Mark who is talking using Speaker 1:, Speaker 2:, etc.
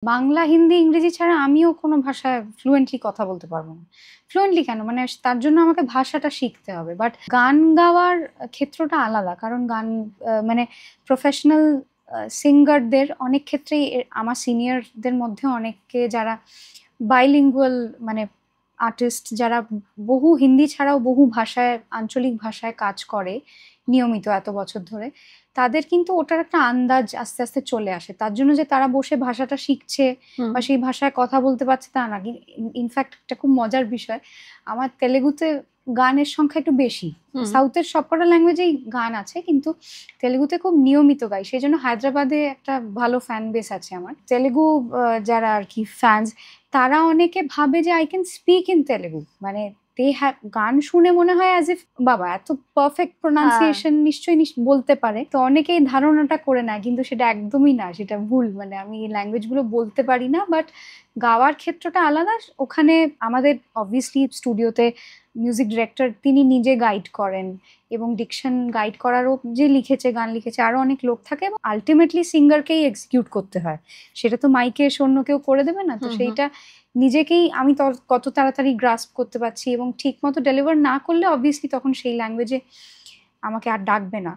Speaker 1: বাংলা, হিন্দি, ইংরেজি ছাড়া আমিও কোনো ভাষায় ফ্লুয়েন্টলি কথা বলতে পারবো না। ফ্লুয়েন্টলি কেন? মানে তার জন্য আমাকে ভাষাটা শিখতে হবে। বাট গান গাওয়ার ক্ষেত্রটা আলাদা। কারণ গান মানে প্রফেশনাল সিঙ্গারদের অনেক ক্ষেত্রেই আমার সিনিয়রদের মধ্যে অনেকে যারা বাইলিঙ্গুয়াল মানে আর্টিস্ট, যারা বহু হিন্দি ছাড়াও বহু ভাষায়, আঞ্চলিক ভাষায় কাজ করে নিয়মিত এত বছর ধরে, তাদের কিন্তু ওটার একটা আন্দাজ আস্তে আস্তে চলে আসে। তার জন্য যে তারা বসে ভাষাটা শিখছে
Speaker 2: হুম।
Speaker 1: বা সেই ভাষায় কথা বলতে পারছে তা না। ইনফ্যাক্ট একটা খুব মজার বিষয়, আমার তেলেগুতে গানের সংখ্যা একটু বেশি।
Speaker 2: হুম।
Speaker 1: সাউথের সবকটা ল্যাঙ্গুয়েজেই গান আছে, কিন্তু তেলেগুতে খুব নিয়মিত গাই। সেই জন্য হায়দ্রাবাদে একটা ভালো ফ্যান বেস আছে আমার। তেলেগু যারা আর কি ফ্যান্স, তারা অনেকে ভাবে যে I can speak in Telugu, মানে গান শুনে মনে হয় অ্যাজ ইফ বাবা এত পারফেক্ট
Speaker 2: হ্যাঁ।
Speaker 1: প্রোনাউন্সিয়েশন নিশ্চয়ই বলতে পারে। তো অনেকেই ধারণাটা করে নেয়, কিন্তু সেটা একদমই না, সেটা ভুল। মানে আমি এই ল্যাঙ্গুয়েজ গুলো বলতে পারি না, বাট গাওয়ার ক্ষেত্রটা আলাদা। ওখানে আমাদের অবভিয়াসলি স্টুডিওতে মিউজিক ডিরেক্টর তিনি নিজে গাইড করেন, এবং ডিকশন গাইড করারও, যে লিখেছে, গান লিখেছে, আরো অনেক লোক থাকে, এবং আলটিমেটলি সিঙ্গারকেই এক্সিকিউট করতে হয়। সেটা তো মাইকে এসে অন্য কেউ করে দেবে না। তো
Speaker 2: হুম হুম।
Speaker 1: সেইটা নিজেকেই আমি কত তাড়াতাড়ি গ্রাস্প করতে পারছি, এবং ঠিক মতো ডেলিভার না করলে অবভিয়াসলি তখন সেই ল্যাঙ্গুয়েজে আমাকে আর ডাকবে না।